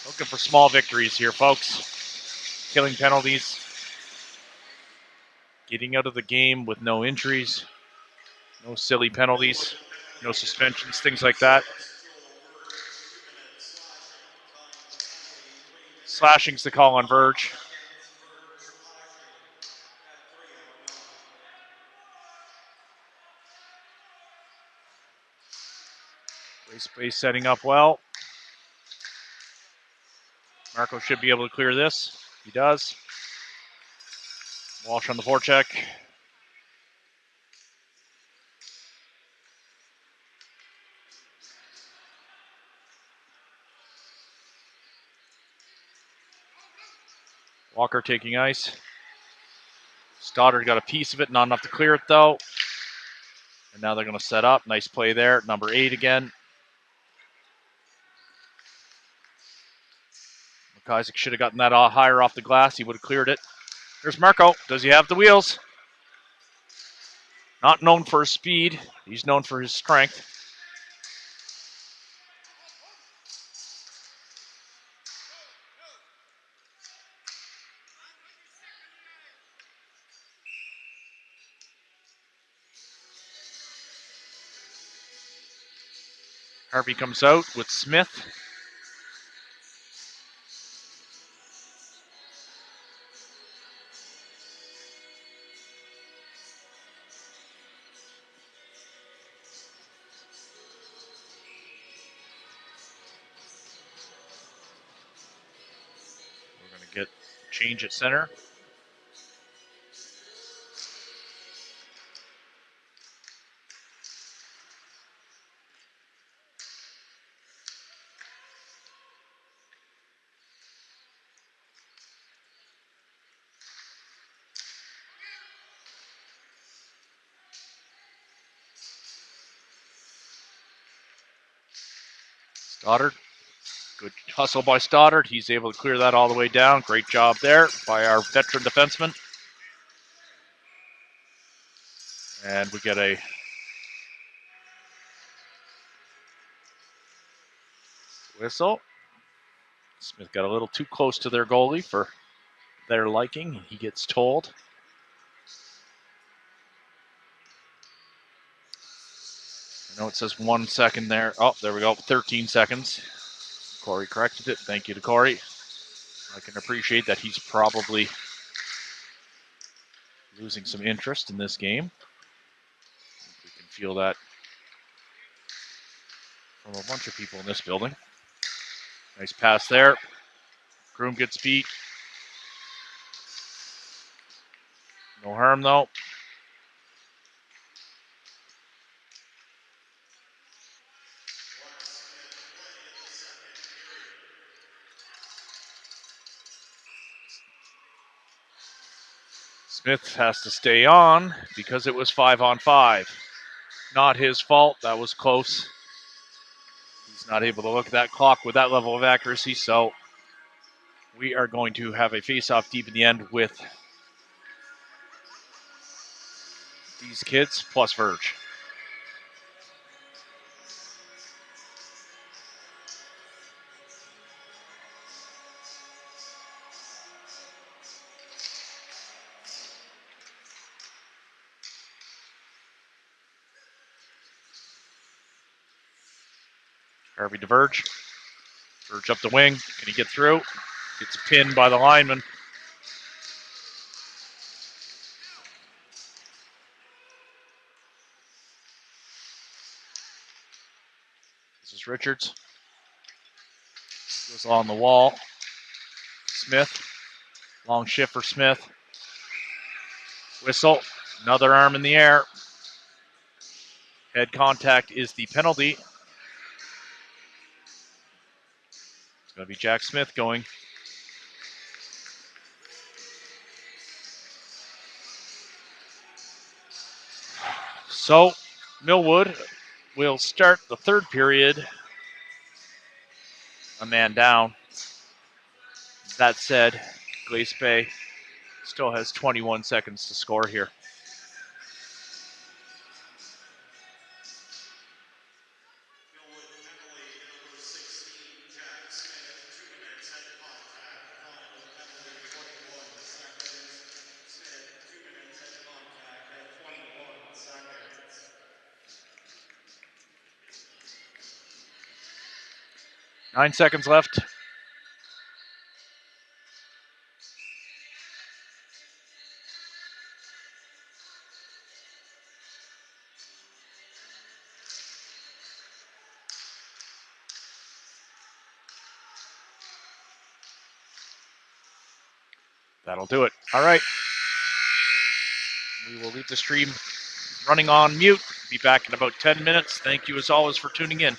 Looking for small victories here, folks. Killing penalties. getting out of the game with no injuries, no silly penalties, no suspensions, things like that. Slashing's the call on Verge. Glace Bay setting up well. Marco should be able to clear this. He does. Walsh on the forecheck. Walker taking ice. Stoddard got a piece of it, not enough to clear it though. And now they're going to set up. Nice play there. Number 8 again. McIsaac should have gotten that higher off the glass. He would have cleared it. There's Marco. Does he have the wheels? Not known for his speed. He's known for his strength. Harvey comes out with Smith. We're going to get change at center. Stoddard. Good hustle by Stoddard. He's able to clear that all the way down. Great job there by our veteran defenseman. And we get a whistle. Smith got a little too close to their goalie for their liking. He gets told. I know it says 1 second there. Oh, there we go. 13 seconds. Corey corrected it. Thank you to Corey. I can appreciate that he's probably losing some interest in this game. We can feel that from a bunch of people in this building. Nice pass there. Groom gets beat. No harm though. Smith has to stay on because it was 5-on-5. Not his fault. That was close. He's not able to look at that clock with that level of accuracy, so we are going to have a face-off deep in the end with these kids plus Verge. Harvey to Verge. Verge up the wing. Can he get through? Gets pinned by the lineman. This is Richards. Goes on the wall. Smith. Long shift for Smith. Whistle. Another arm in the air. Head contact is the penalty. It's going to be Jack Smith going. So, Millwood will start the third period a man down. That said, Glace Bay still has 21 seconds to score here. 9 seconds left. That'll do it. All right. We will leave the stream running on mute. Be back in about 10 minutes. Thank you as always for tuning in.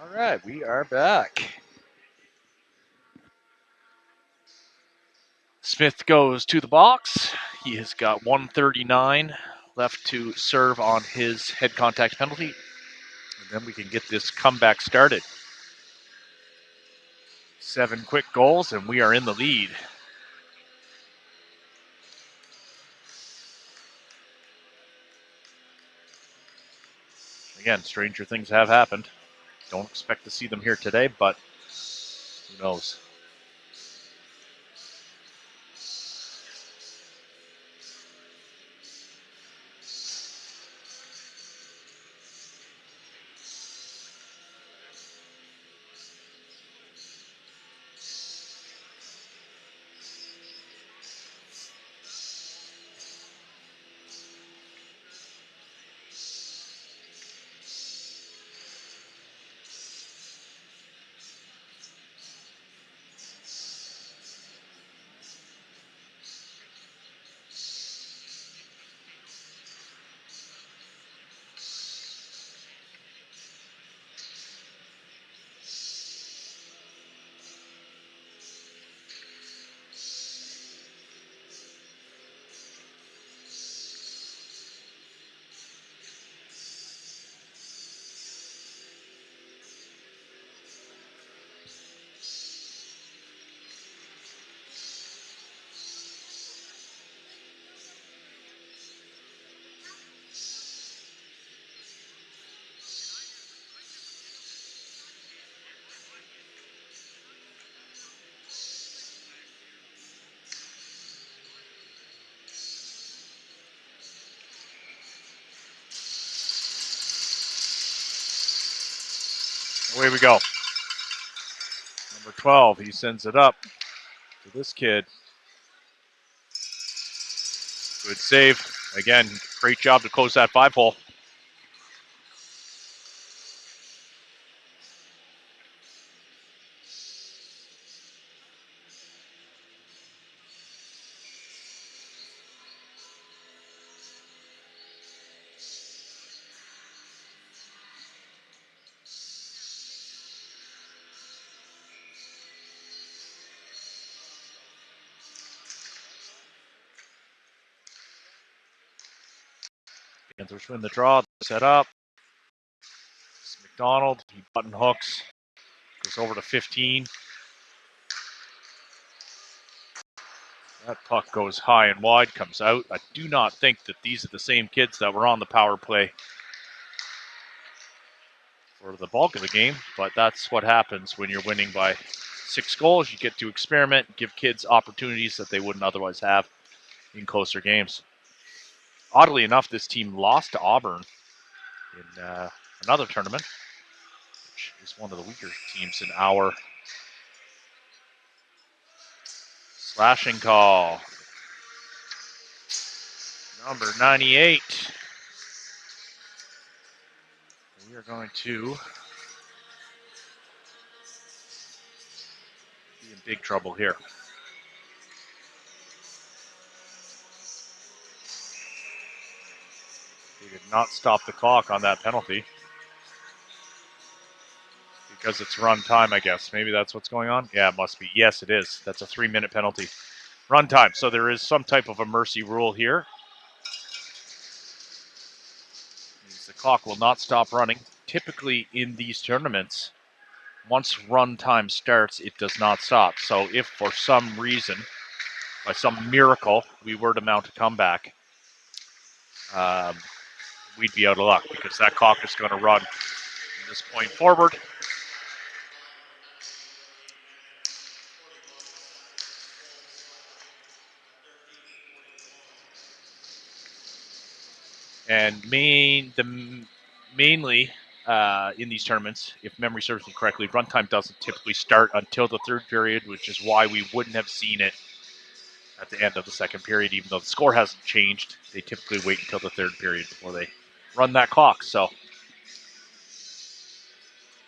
All right, we are back. Smith goes to the box. He has got 139 left to serve on his head contact penalty. And then we can get this comeback started. 7 quick goals, and we are in the lead. Again, stranger things have happened. Don't expect to see them here today, but who knows? Away we go. Number 12, he sends it up to this kid. Good save. Again, great job to close that 5-hole. Panthers win the draw. Set up. It's McDonald. He button hooks. Goes over to 15. That puck goes high and wide, comes out. I do not think that these are the same kids that were on the power play for the bulk of the game, but that's what happens when you're winning by 6 goals. You get to experiment, give kids opportunities that they wouldn't otherwise have in closer games. Oddly enough, this team lost to Auburn in another tournament, which is one of the weaker teams in our slashing call. Number 98. We are going to be in big trouble here. They did not stop the clock on that penalty. Because it's run time, I guess. Maybe that's what's going on? Yeah, it must be. Yes, it is. That's a 3-minute penalty. Run time. So there is some type of a mercy rule here. Means the clock will not stop running. Typically in these tournaments, once run time starts, it does not stop. So if for some reason, by some miracle, we were to mount a comeback, we'd be out of luck because that clock is going to run from this point forward. And mainly in these tournaments, if memory serves me correctly, runtime doesn't typically start until the third period, which is why we wouldn't have seen it at the end of the second period, even though the score hasn't changed. They typically wait until the third period before they run that clock. So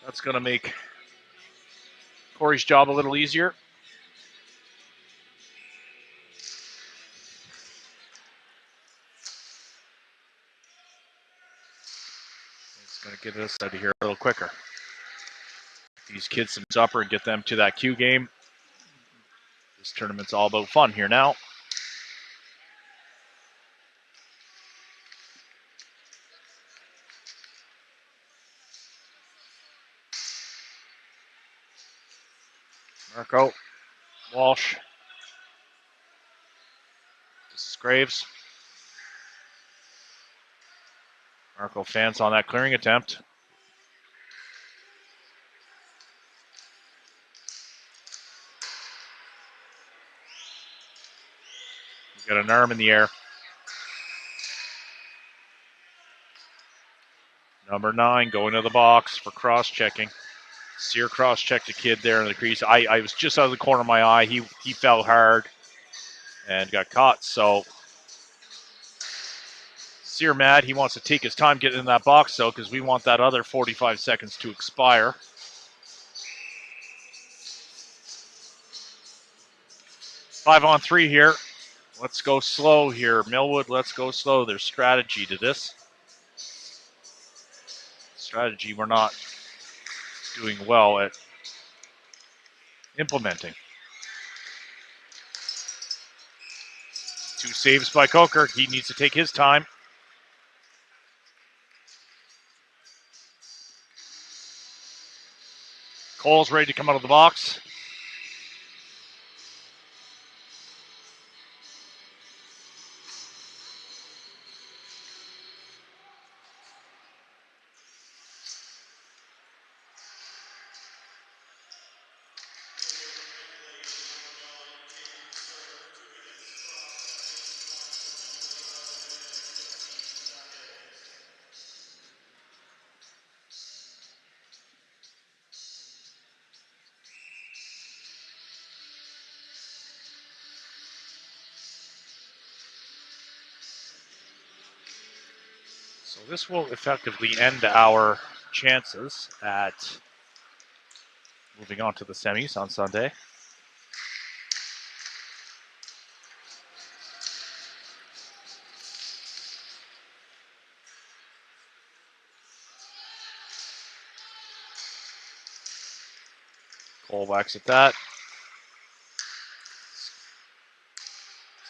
that's going to make Corey's job a little easier. It's going to get us out of here a little quicker. these kids some supper and get them to that Q game. This tournament's all about fun here now. Marco, Walsh. This is Graves. Marco fans on that clearing attempt. He's got an arm in the air. Number 9 going to the box for cross-checking. Sear cross-checked a kid there in the crease. I was just out of the corner of my eye. He fell hard and got caught. So Sear mad. He wants to take his time getting in that box, though, because we want that other 45 seconds to expire. 5-on-3 here. Let's go slow here. Millwood, let's go slow. There's strategy to this. Strategy we're not doing well at implementing. 2 saves by Coker. He needs to take his time. Cole's ready to come out of the box. So this will effectively end our chances at moving on to the semis on Sunday. Cole whacks at that.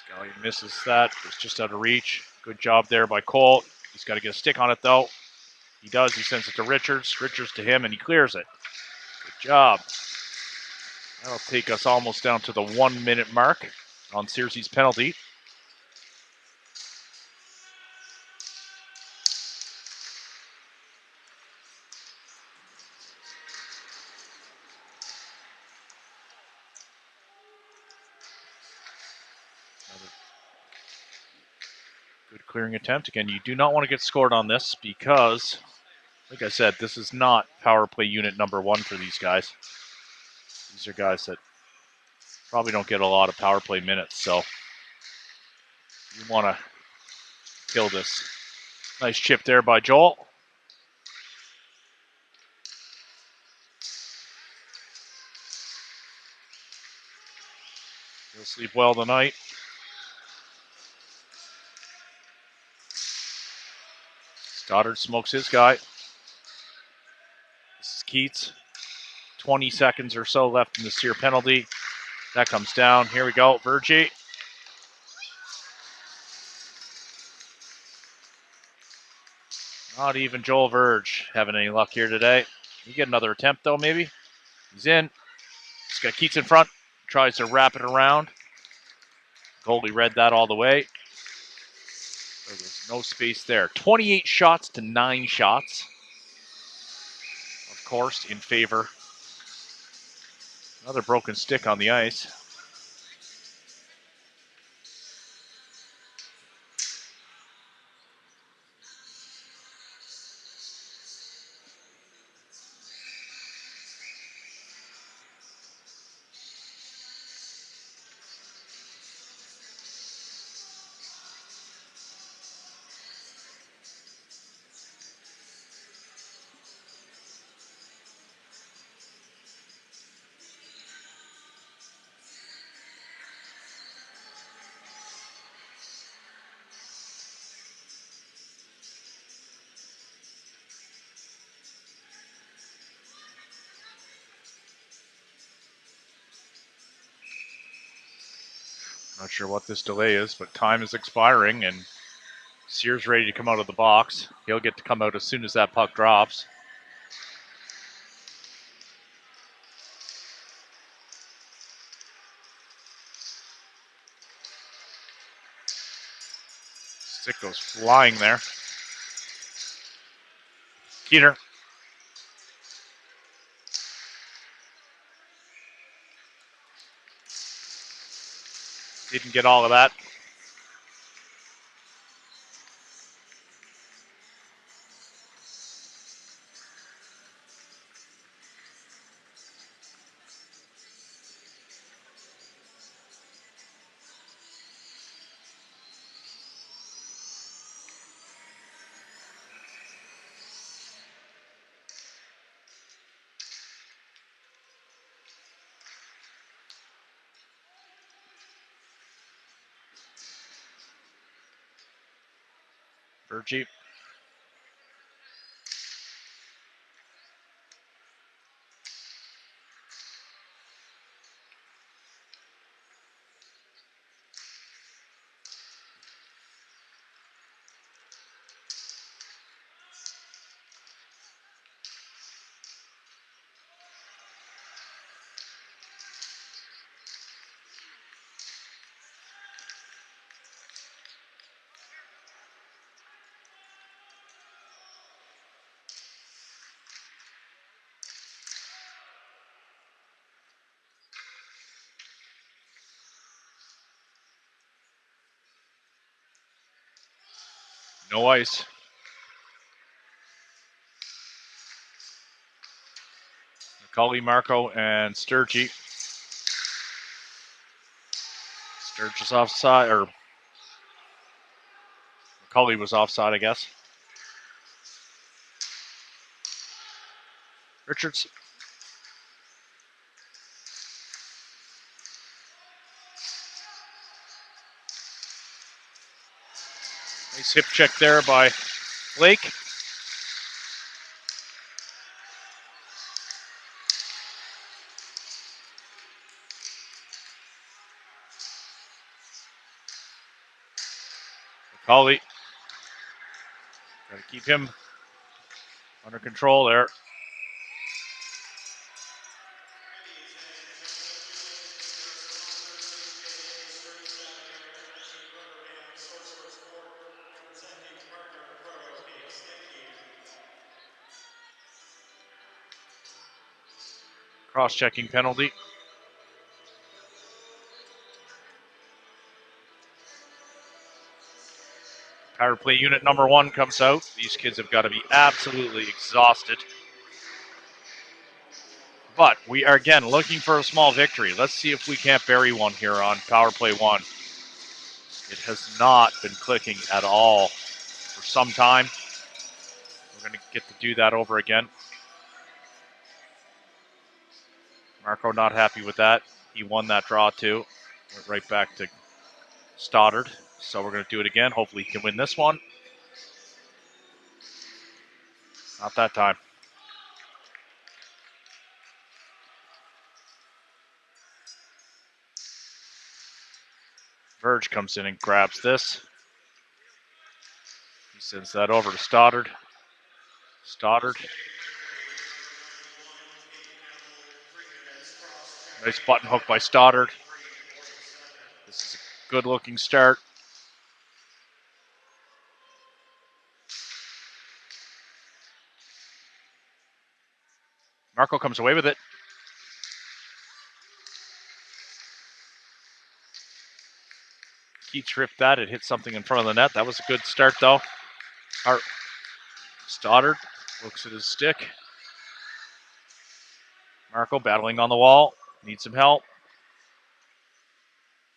Scallion misses that. It's just out of reach. Good job there by Cole. He's got to get a stick on it, though. He does. He sends it to Richards. Richards to him, and he clears it. Good job. That'll take us almost down to the 1 minute mark on Searcy's penalty. Another good clearing attempt. Again, you do not want to get scored on this because, like I said, this is not power play unit number 1 for these guys. These are guys that probably don't get a lot of power play minutes, so you want to kill this. Nice chip there by Joel. He'll sleep well tonight. Stoddard smokes his guy. This is Keats. 20 seconds or so left in the Sear penalty. That comes down. Here we go. Virgie. Not even Joel Verge having any luck here today. You get another attempt, though, maybe. He's in. He's got Keats in front. Tries to wrap it around. Goalie read that all the way. There was no space there. 28 shots to 9 shots. Of course, in favor. Another broken stick on the ice. Not sure what this delay is, but time is expiring and Sears ready to come out of the box. He'll get to come out as soon as that puck drops. Stick goes flying there. Keeter. Didn't get all of that. Virgie. No ice. McCauley, Marco, and Sturgey. Sturgey's offside, or McCauley was offside, I guess. Richards. Nice hip check there by Blake. McCauley. Got to keep him under control there. Cross-checking penalty. Power play unit number 1 comes out. These kids have got to be absolutely exhausted. But we are, again, looking for a small victory. Let's see if we can't bury one here on power play 1. It has not been clicking at all for some time. We're going to get to do that over again. Marco not happy with that. He won that draw too. Went right back to Stoddard. So we're going to do it again. Hopefully he can win this one. Not that time. Verge comes in and grabs this. He sends that over to Stoddard. Stoddard. Nice button hook by Stoddard. This is a good looking start. Marco comes away with it. Keats ripped that. It hit something in front of the net. That was a good start, though. Stoddard looks at his stick. Marco battling on the wall. Needs some help.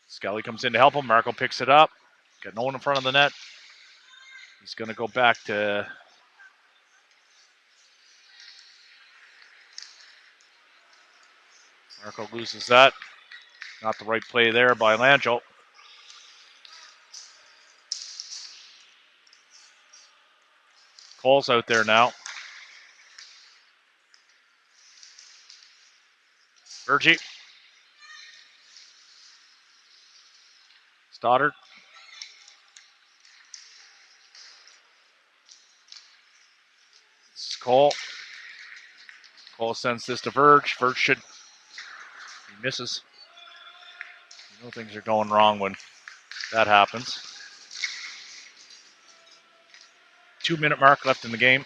Scully comes in to help him. Marco picks it up. Got no one in front of the net. He's going to go back to... Marco loses that. Not the right play there by Langell. Cole's out there now. Virgie. Stoddard. This is Cole. Cole sends this to Verge. Verge should. He misses. You know things are going wrong when that happens. 2-minute mark left in the game.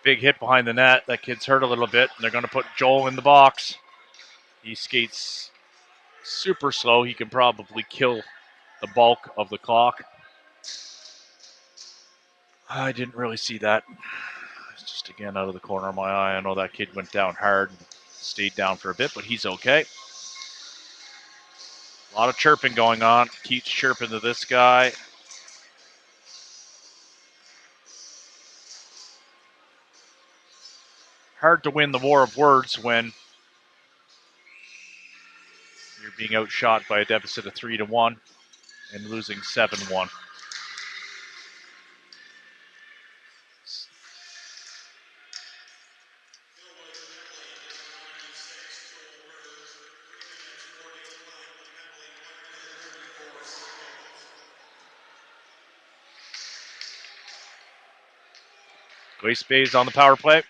Big hit behind the net. That kid's hurt a little bit. They're going to put Joel in the box. He skates super slow. He can probably kill the bulk of the clock. I didn't really see that. It's just again out of the corner of my eye. I know that kid went down hard and stayed down for a bit, but he's okay. A lot of chirping going on. Keeps chirping to this guy. Hard to win the war of words when you're being outshot by a deficit of 3-1 and losing 7-1. Glace Bay is on the power play.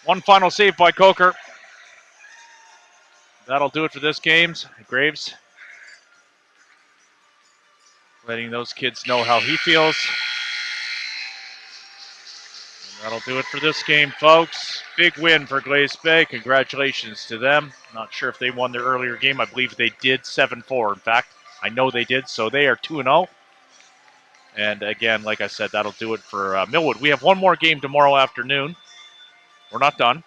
One final save by Coker. That'll do it for this game. Graves letting those kids know how he feels. And that'll do it for this game, folks. Big win for Glace Bay. Congratulations to them. Not sure if they won their earlier game. I believe they did 7-4. In fact, I know they did. So they are 2-0. And again, like I said, that'll do it for Millwood. We have one more game tomorrow afternoon. We're not done.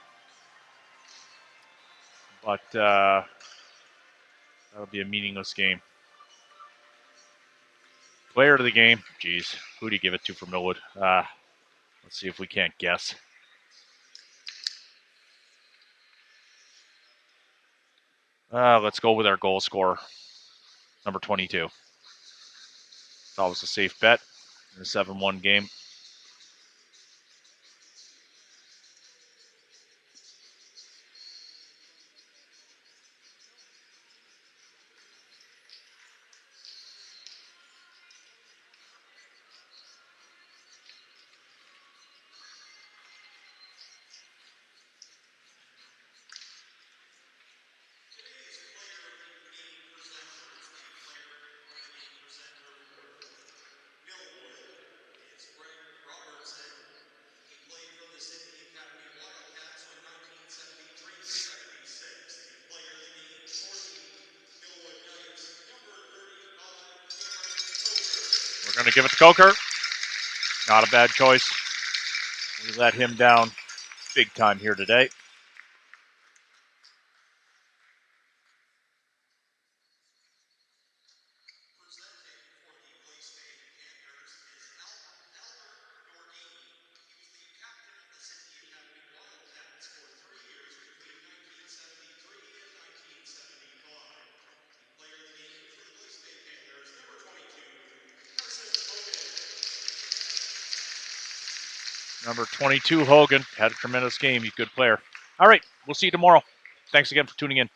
But that'll be a meaningless game. Player of the game. Geez, who do you give it to for Millwood? Let's see if we can't guess. Let's go with our goal scorer, number 22. That was a safe bet in a 7-1 game. We're going to give it to Coker. Not a bad choice. We let him down big time here today. Number 22, Hogan, had a tremendous game. He's a good player. All right, we'll see you tomorrow. Thanks again for tuning in.